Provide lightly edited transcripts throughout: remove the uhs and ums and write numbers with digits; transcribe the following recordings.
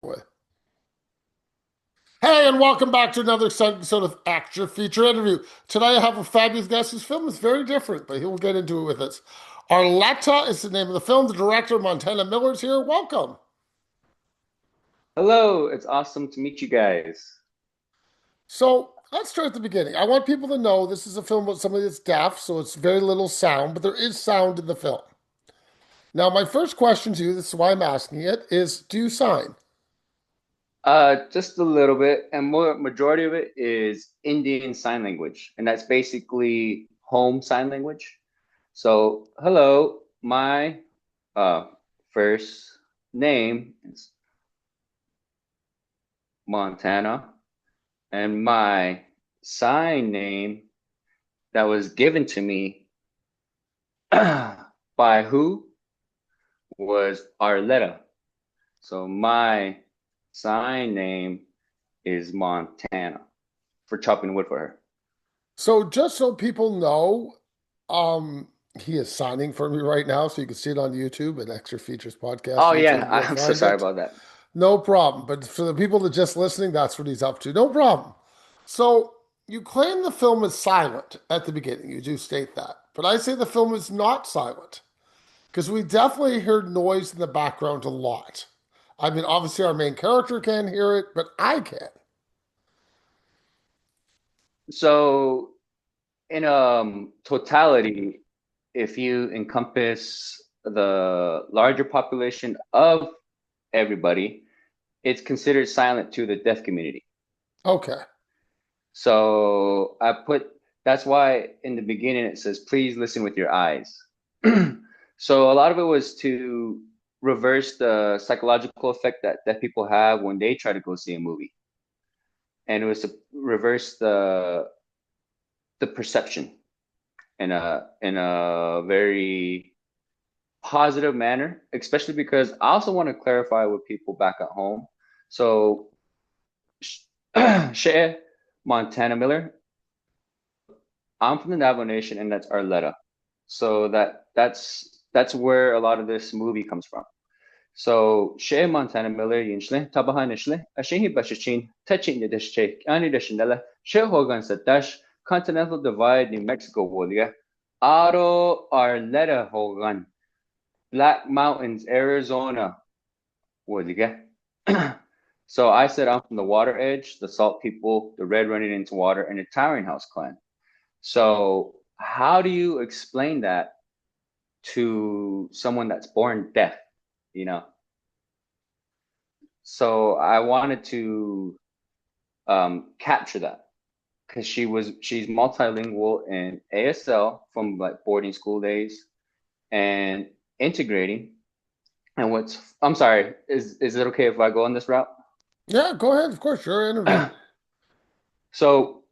Boy. Hey, and welcome back to another exciting episode of Extra Feature Interview. Today I have a fabulous guest whose film is very different, but he will get into it with us. Arletta is the name of the film. The director, Montana Miller, is here. Welcome. Hello, it's awesome to meet you guys. So let's start at the beginning. I want people to know this is a film about somebody that's deaf, so it's very little sound, but there is sound in the film. Now, my first question to you, this is why I'm asking it, is do you sign? Just a little bit, and more majority of it is Indian Sign Language, and that's basically home sign language. So, hello, my uh first name is Montana, and my sign name that was given to me by who was Arletta. So my sign name is Montana for chopping wood for her. So just so people know, um, he is signing for me right now, so you can see it on YouTube and Extra Features Podcast Oh YouTube. yeah, You'll I'm so find sorry it. about that. No problem. But for the people that just listening, that's what he's up to. No problem. So you claim the film is silent at the beginning. You do state that. But I say the film is not silent because we definitely heard noise in the background a lot. I mean, obviously our main character can't hear it, but I can. So in totality, if you encompass the larger population of everybody, it's considered silent to the deaf community. Okay. So that's why in the beginning it says, please listen with your eyes. So a lot of it was to reverse the psychological effect that deaf people have when they try to go see a movie. And it was to reverse the perception in a very positive manner, especially because I also want to clarify with people back at home. So, Shea Montana Miller, I'm from the Navajo Nation, and that's Arletta. So that's where a lot of this movie comes from. So Shea Montana Miller yinchle tabahan ishle ashihi bashichin touching the dish ani dishinella Shea Hogan Satash Continental Divide New Mexico Wolia Aro Arletta Hogan Black Mountains Arizona Wolia. So I said I'm from the water edge, the salt people, the red running into water, and the Towering House clan. So how do you explain that to someone that's born deaf? You know, so I wanted to capture that because she's multilingual in ASL from like boarding school days and integrating. And I'm sorry, is it okay if I go on this route? Yeah, go ahead. Of course, your interview. So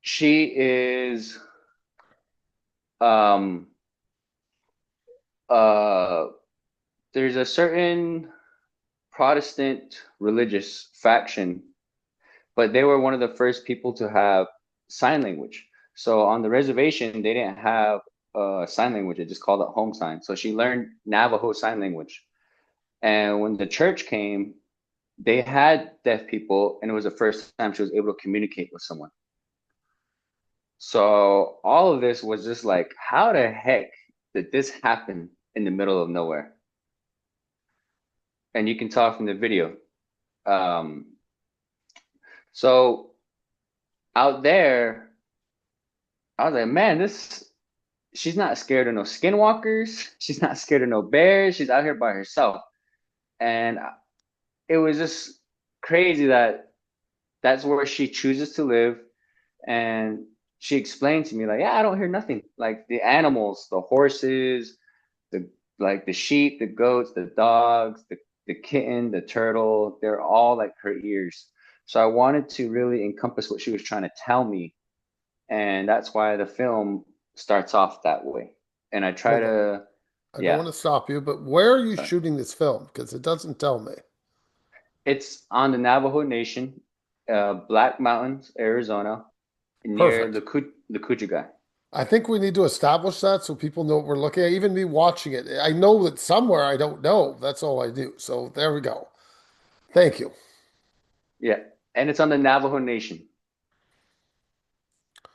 she is um uh there's a certain Protestant religious faction, but they were one of the first people to have sign language. So on the reservation, they didn't have sign language. They just called it home sign. So she learned Navajo sign language. And when the church came, they had deaf people, and it was the first time she was able to communicate with someone. So all of this was just like, how the heck did this happen in the middle of nowhere? And you can tell from the video. Um, so out there, I was like, man, she's not scared of no skinwalkers. She's not scared of no bears. She's out here by herself. And it was just crazy that that's where she chooses to live. And she explained to me, like, yeah, I don't hear nothing. Like the animals, the horses, the sheep, the goats, the dogs, the kitten, the turtle, they're all like her ears. So I wanted to really encompass what she was trying to tell me. And that's why the film starts off that way. And I try Hold on. to, I don't yeah, want to stop you, but where are you sorry. shooting this film? Because it doesn't tell me. It's on the Navajo Nation, Black Mountains, Arizona, near Perfect. the Kujigai. I think we need to establish that so people know what we're looking at. Even me watching it, I know that somewhere I don't know. That's all I do. So there we go. Thank you. Yeah, and it's on the Navajo Nation.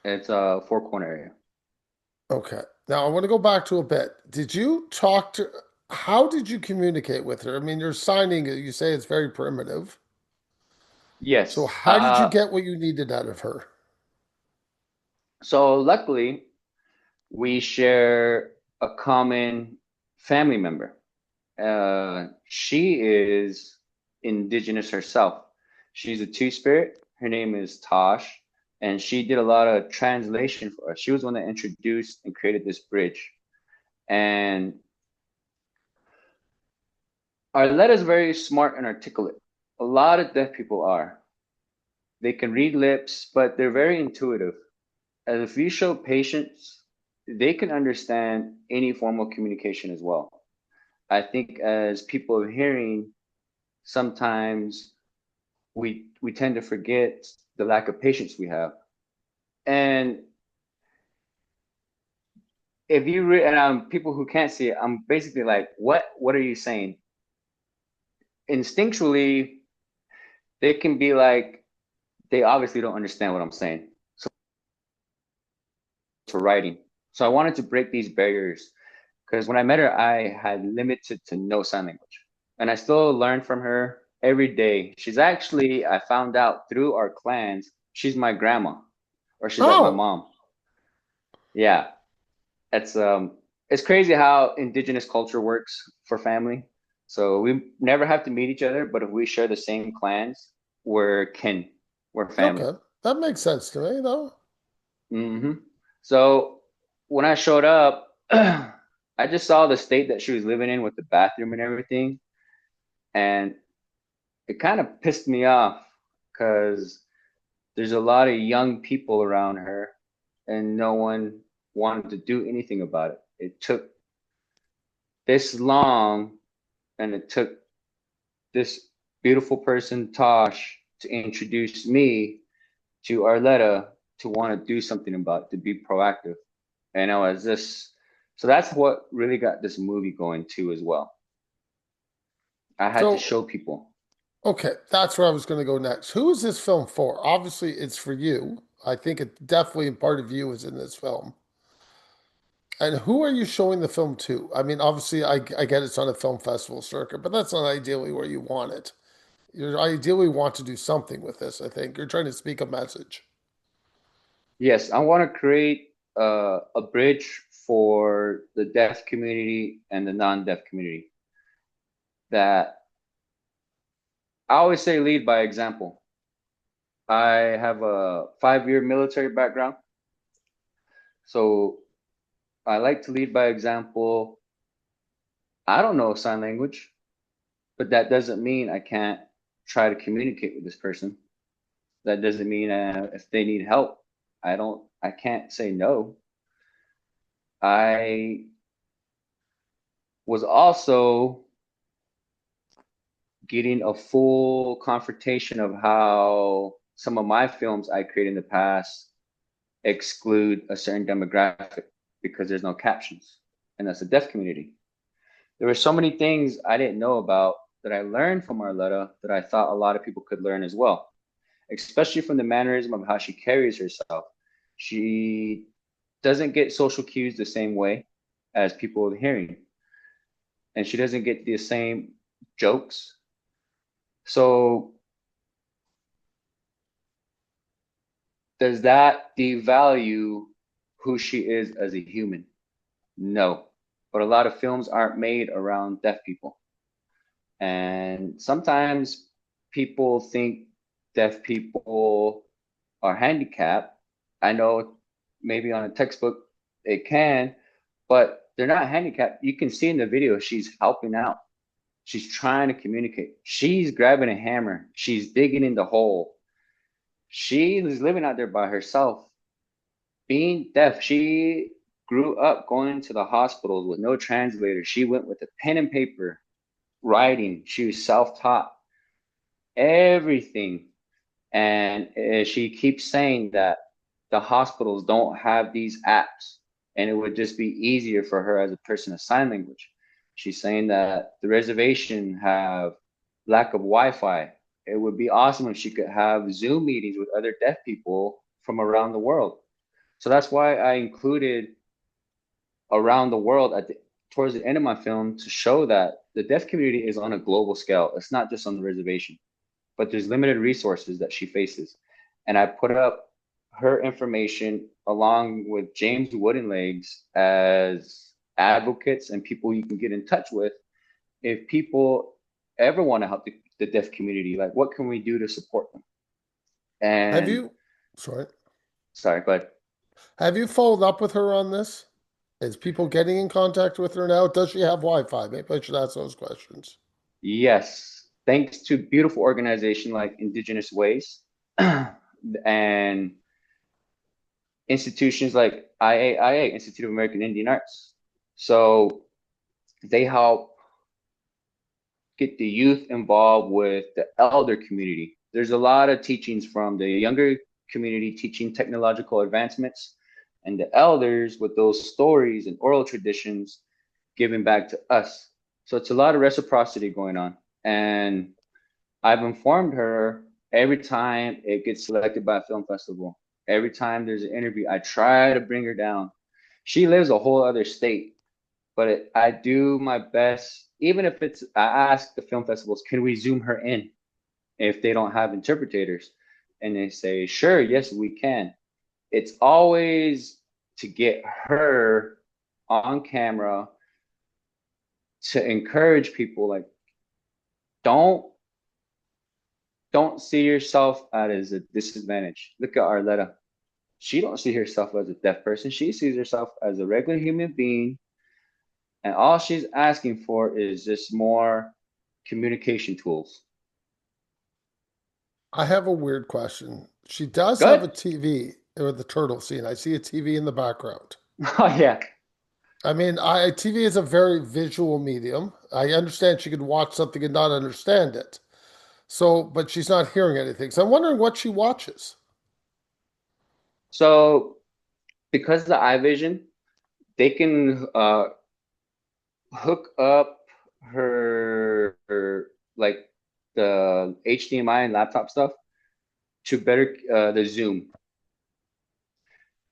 It's a four corner area. Okay. Now I want to go back to a bit. Did you talk to, how did you communicate with her? I mean, you're signing it, you say it's very primitive. So Yes. how did you get what you needed out of her? So luckily, we share a common family member. She is indigenous herself. She's a two-spirit. Her name is Tosh, and she did a lot of translation for us. She was the one that introduced and created this bridge. And Arletta is very smart and articulate. A lot of deaf people are. They can read lips, but they're very intuitive. And if you show patience, they can understand any form of communication as well. I think as people of hearing, sometimes we tend to forget the lack of patience we have. And if you and people who can't see it, I'm basically like, what are you saying? Instinctually, they can be like, they obviously don't understand what I'm saying. So for writing. So I wanted to break these barriers because when I met her, I had limited to no sign language. And I still learn from her every day. She's actually, I found out through our clans, she's my grandma, or she's like my Oh, mom. Yeah. It's crazy how indigenous culture works for family. So we never have to meet each other, but if we share the same clans, we're kin, we're family. okay. That makes sense to me, though. hmm So when I showed up, I just saw the state that she was living in with the bathroom and everything, and it kind of pissed me off because there's a lot of young people around her, and no one wanted to do anything about it. It took this long, and it took this beautiful person, Tosh, to introduce me to Arletta to want to do something about it, to be proactive. And I was just, so that's what really got this movie going too, as well. I had to So, show people. okay, that's where I was going to go next. Who is this film for? Obviously, it's for you. I think it definitely part of you is in this film. And who are you showing the film to? I mean, obviously, I get it's on a film festival circuit, but that's not ideally where you want it. You ideally want to do something with this, I think. You're trying to speak a message. Yes, I want to create a bridge for the deaf community and the non-deaf community. That I always say lead by example. I have a 5-year military background, so I like to lead by example. I don't know sign language, but that doesn't mean I can't try to communicate with this person. That doesn't mean if they need help, I can't say no. I was also getting a full confrontation of how some of my films I create in the past exclude a certain demographic because there's no captions, and that's the deaf community. There were so many things I didn't know about that I learned from Arletta that I thought a lot of people could learn as well, especially from the mannerism of how she carries herself. She doesn't get social cues the same way as people with hearing, and she doesn't get the same jokes. So does that devalue who she is as a human? No. But a lot of films aren't made around deaf people. And sometimes people think deaf people are handicapped. I know maybe on a textbook it can, but they're not handicapped. You can see in the video she's helping out. She's trying to communicate. She's grabbing a hammer. She's digging in the hole. She is living out there by herself. Being deaf, she grew up going to the hospitals with no translator. She went with a pen and paper, writing. She was self-taught, everything. And she keeps saying that the hospitals don't have these apps, and it would just be easier for her as a person of sign language. She's saying that the reservation have lack of Wi-Fi. It would be awesome if she could have Zoom meetings with other deaf people from around the world. So that's why I included around the world towards the end of my film to show that the deaf community is on a global scale. It's not just on the reservation, but there's limited resources that she faces. And I put up her information along with James Woodenlegs as advocates and people you can get in touch with if people ever want to help the deaf community. Like, what can we do to support them? Have And you, sorry, sorry, but have you followed up with her on this? Is people getting in contact with her now? Does she have Wi-Fi? Maybe I should ask those questions. yes, thanks to beautiful organization like Indigenous Ways and institutions like IAIA, Institute of American Indian Arts. So they help get the youth involved with the elder community. There's a lot of teachings from the younger community teaching technological advancements, and the elders with those stories and oral traditions giving back to us. So it's a lot of reciprocity going on. And I've informed her every time it gets selected by a film festival. Every time there's an interview, I try to bring her down. She lives a whole other state, but I do my best. Even if I ask the film festivals, can we zoom her in if they don't have interpreters? And they say, sure, yes, we can. It's always to get her on camera to encourage people like, don't don't see yourself as a disadvantage. Look at Arletta. She don't see herself as a deaf person. She sees herself as a regular human being, and all she's asking for is just more communication tools. I have a weird question. She does have a Good. TV with the turtle scene. I see a TV in the background. Oh yeah. I mean, TV is a very visual medium. I understand she could watch something and not understand it. So, but she's not hearing anything. So I'm wondering what she watches. So because of the eye vision, they can hook up her like the HDMI and laptop stuff to better the Zoom.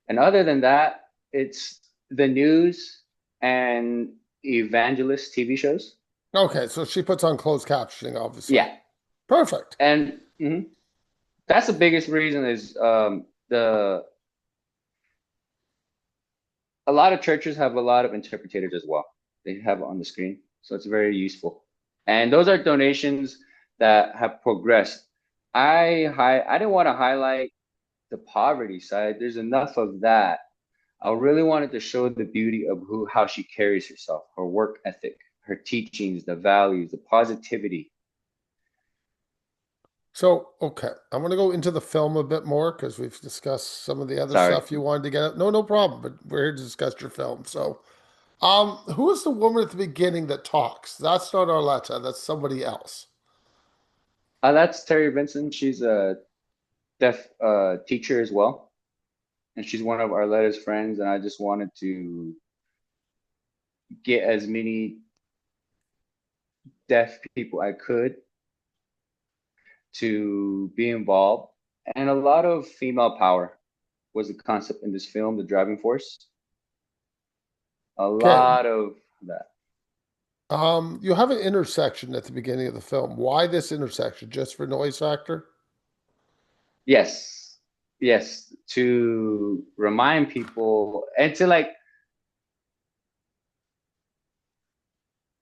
And other than that, it's the news and evangelist TV shows. Okay, so she puts on closed captioning, obviously. Yeah, Perfect. and that's the biggest reason is the a lot of churches have a lot of interpreters as well. They have it on the screen, so it's very useful. And those are donations that have progressed. I didn't want to highlight the poverty side. There's enough of that. I really wanted to show the beauty of how she carries herself, her work ethic, her teachings, the values, the positivity. So, okay, I'm going to go into the film a bit more because we've discussed some of the other Sorry. stuff you wanted to get out. No, no problem, but we're here to discuss your film. So, who is the woman at the beginning that talks? That's not Arletta, that's somebody else. That's Terry Vincent. She's a deaf teacher as well, and she's one of Arletta's friends. And I just wanted to get as many deaf people I could to be involved. And a lot of female power was the concept in this film, the driving force. A Okay, lot of that. you have an intersection at the beginning of the film. Why this intersection? Just for noise factor? Yes, yes, to remind people and to like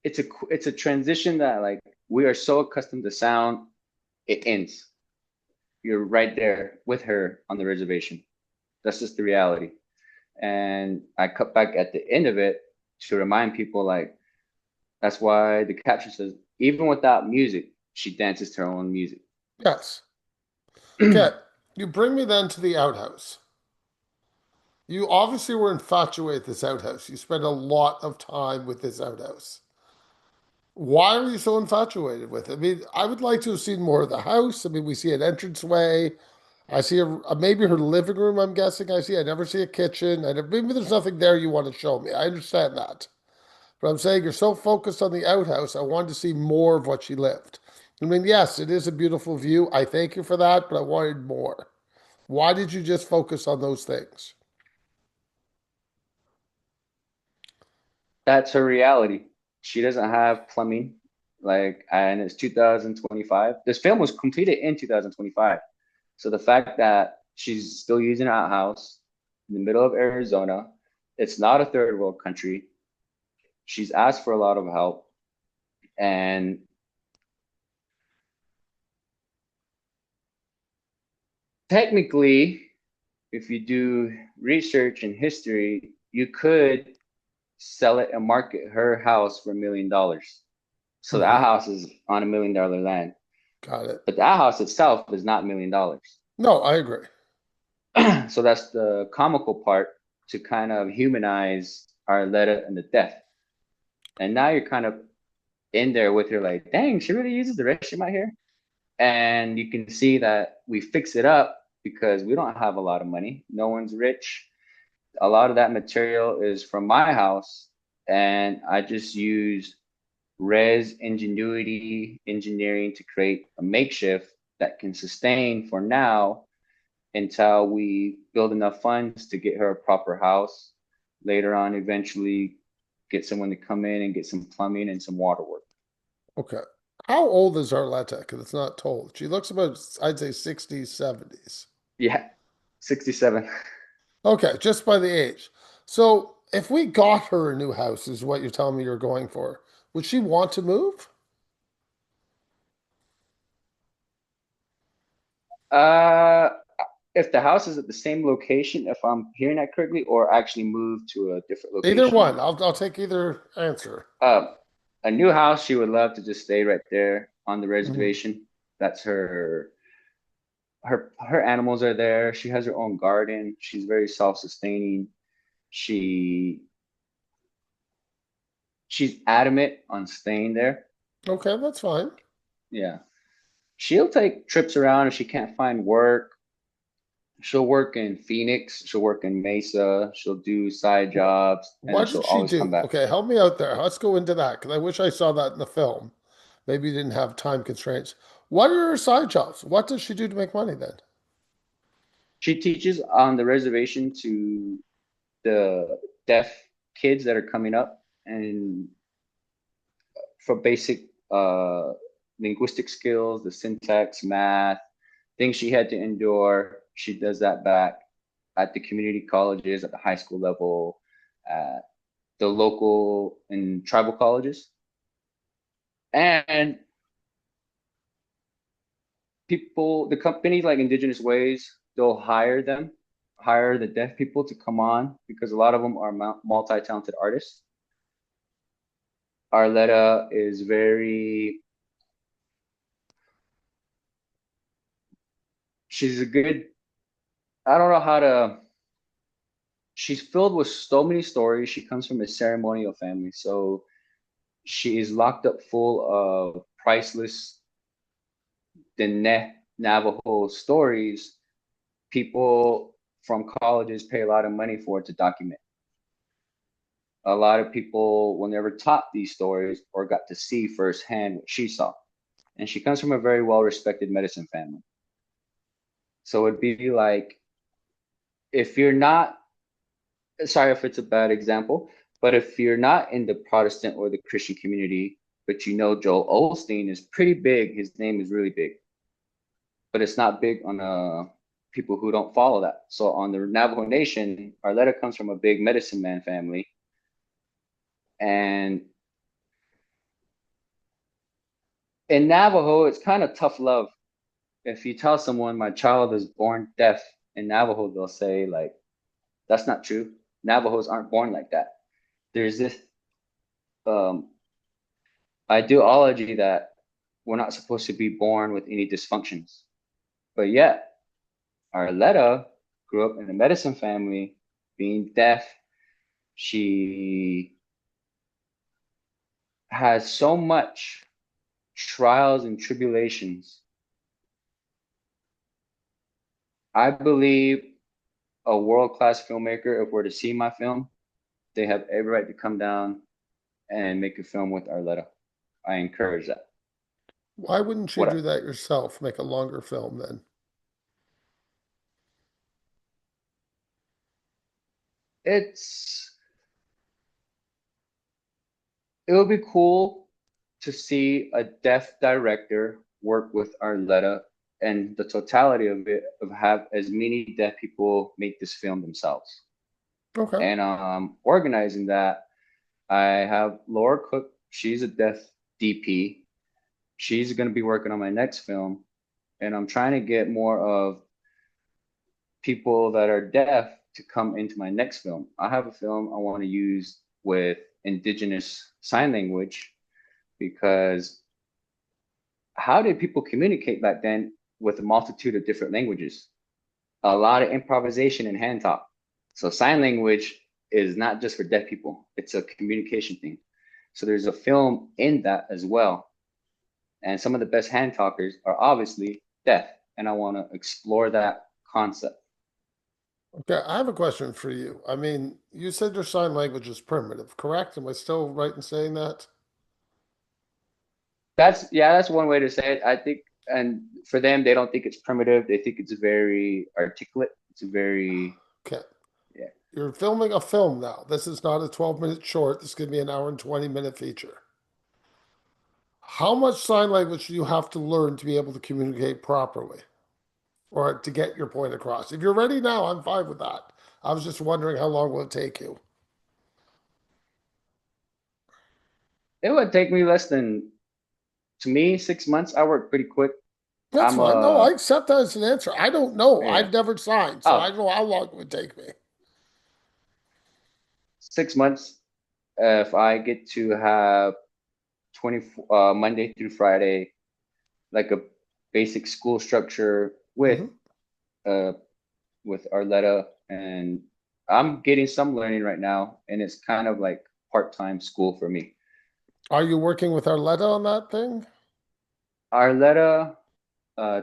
it's a transition that like we are so accustomed to sound, it ends. You're right there with her on the reservation. That's just the reality. And I cut back at the end of it to remind people like that's why the caption says even without music, she dances to her own music. Yes. Okay, you bring me then to the outhouse. You obviously were infatuated with this outhouse. You spent a lot of time with this outhouse. Why are you so infatuated with it? I mean, I would like to have seen more of the house. I mean, we see an entranceway. I see maybe her living room, I'm guessing. I see. I never see a kitchen. Maybe there's nothing there you want to show me. I understand that. But I'm saying you're so focused on the outhouse, I wanted to see more of what she lived. I mean, yes, it is a beautiful view. I thank you for that, but I wanted more. Why did you just focus on those things? That's her reality. She doesn't have plumbing, like, and it's 2025. This film was completed in 2025. So the fact that she's still using an outhouse in the middle of Arizona, it's not a third world country. She's asked for a lot of help. And technically, if you do research and history, you could sell it and market her house for $1 million. So the Hmm. outhouse is on $1 million land, Got it. but the outhouse itself is not $1 million. No, I agree. So that's the comical part to kind of humanize Arletta and the death. And now you're kind of in there with her, like, dang, she really uses the restroom out here. And you can see that we fix it up because we don't have a lot of money. No one's rich. A lot of that material is from my house, and I just use res ingenuity engineering to create a makeshift that can sustain for now until we build enough funds to get her a proper house. Later on, eventually get someone to come in and get some plumbing and some water work. Okay. How old is Arletta? Because it's not told. She looks about, I'd say, 60s, 70s. Yeah, 67. Okay, just by the age. So if we got her a new house, is what you're telling me you're going for, would she want to move? Uh, if the house is at the same location, if I'm hearing that correctly, or actually move to a different Either location. one. I'll take either answer. Uh, a new house, she would love to just stay right there on the Mhm. reservation. That's her animals are there. She has her own garden. She's very self-sustaining. She she's adamant on staying there. Okay, that's fine. Yeah. She'll take trips around if she can't find work. She'll work in Phoenix, she'll work in Mesa, she'll do side What, jobs, and then what she'll did she always come do? back. Okay, help me out there. Let's go into that because I wish I saw that in the film. Maybe you didn't have time constraints. What are her side jobs? What does she do to make money then? She teaches on the reservation to the deaf kids that are coming up and for basic linguistic skills, the syntax, math, things she had to endure. She does that back at the community colleges, at the high school level, at the local and tribal colleges. And people, the companies like Indigenous Ways, they'll hire the deaf people to come on because a lot of them are multi-talented artists. Arletta is very, she's a good, I don't know how to, she's filled with so many stories. She comes from a ceremonial family. So she is locked up full of priceless Diné Navajo stories. People from colleges pay a lot of money for it to document. A lot of people will never taught these stories or got to see firsthand what she saw. And she comes from a very well respected medicine family. So it'd be like if you're not, sorry if it's a bad example, but if you're not in the Protestant or the Christian community, but you know Joel Osteen is pretty big, his name is really big, but it's not big on people who don't follow that. So on the Navajo Nation, Arletta comes from a big medicine man family. And in Navajo, it's kind of tough love. If you tell someone my child is born deaf in Navajo, they'll say, like, that's not true. Navajos aren't born like that. There's this um, ideology that we're not supposed to be born with any dysfunctions. But yet, Arletta grew up in a medicine family, being deaf. She has so much trials and tribulations. I believe a world class filmmaker, if we're to see my film, they have every right to come down and make a film with Arletta. I encourage that. Why wouldn't you do What that yourself? Make a longer film then. it's it would be cool to see a deaf director work with Arletta and the totality of it of have as many deaf people make this film themselves. Okay. And organizing that, I have Laura Cook. She's a deaf DP. She's going to be working on my next film, and I'm trying to get more of people that are deaf to come into my next film. I have a film I want to use with indigenous sign language because how did people communicate back then with a multitude of different languages? A lot of improvisation and hand talk. So sign language is not just for deaf people, it's a communication thing. So there's a film in that as well. And some of the best hand talkers are obviously deaf. And I want to explore that concept. Okay, I have a question for you. I mean, you said your sign language is primitive, correct? Am I still right in saying that? That's one way to say it. I think, and for them, they don't think it's primitive. They think it's very articulate. It's very, Okay. yeah. You're filming a film now. This is not a 12-minute short. This could be an hour and 20-minute feature. How much sign language do you have to learn to be able to communicate properly or to get your point across? If you're ready now, I'm fine with that. I was just wondering how long will it take you? It would take me less than, to me, 6 months. I work pretty quick. That's I'm fine. No, I accept that as an answer. I don't know. yeah. I've never signed, so I Oh, don't know how long it would take me. 6 months. If I get to have 20 Monday through Friday, like a basic school structure Hmm. uh with Arletta, and I'm getting some learning right now, and it's kind of like part-time school for me. Are you working with Arletta on that thing? Arletta,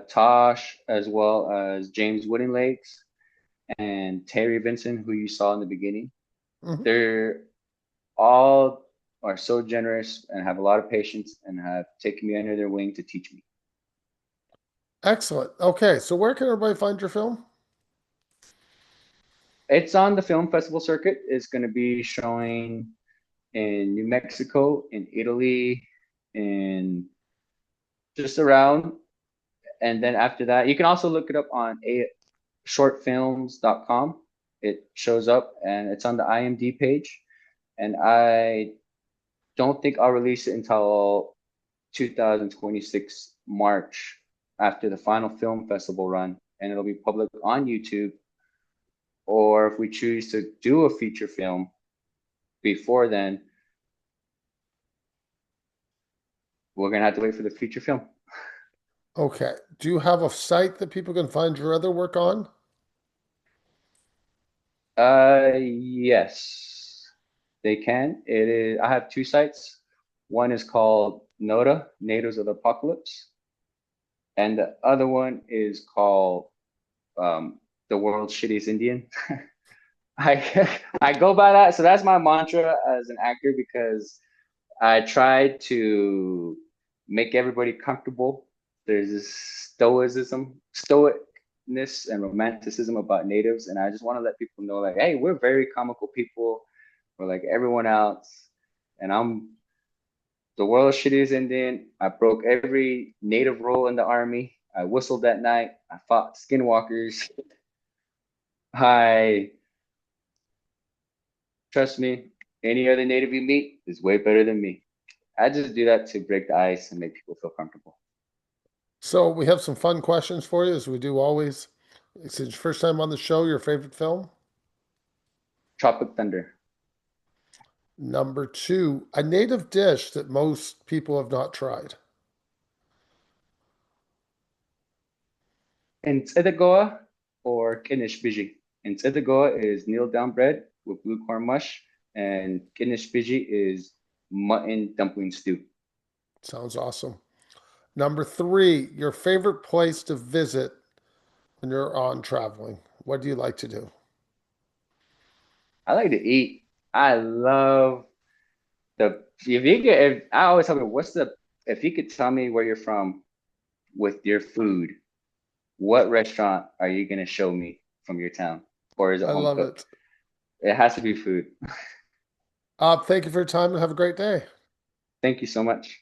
Tosh, as well as James Wooden Lakes and Terry Vincent, who you saw in the beginning. Hmm. They're all are so generous and have a lot of patience and have taken me under their wing to teach me. Excellent. Okay, so where can everybody find your film? It's on the film festival circuit. It's going to be showing in New Mexico, in Italy, in just around. And then after that, you can also look it up on a shortfilms.com. It shows up and it's on the IMD page. And I don't think I'll release it until 2026 March after the final film festival run. And it'll be public on YouTube. Or if we choose to do a feature film before then, we're gonna have to wait for the feature film. Okay. Do you have a site that people can find your other work on? Yes, they can. It is. I have two sites. One is called NOTA, Natives of the Apocalypse, and the other one is called The World's Shittiest Indian. I go by that, so that's my mantra as an actor because I try to make everybody comfortable. There's this stoicness and romanticism about natives, and I just want to let people know, like, hey, we're very comical people. We're like everyone else, and I'm the world's shittiest Indian. I broke every native rule in the army. I whistled that night. I fought skinwalkers. I trust me, any other native you meet is way better than me. I just do that to break the ice and make people feel comfortable. So we have some fun questions for you, as we do always. Since your first time on the show, your favorite film? Tropic Thunder. Number two, a native dish that most people have not tried. And Tzedakah or Kinish Biji. And Tzedakah is kneel down bread with blue corn mush, and Kinish Biji is mutton dumpling stew. Sounds awesome. Number three, your favorite place to visit when you're on traveling. What do you like to do? I like to eat. I love the if you get if I always tell me what's the if you could tell me where you're from with your food, what restaurant are you gonna show me from your town? Or is it I home love cooked? it. It has to be food. Thank you for your time and have a great day. Thank you so much.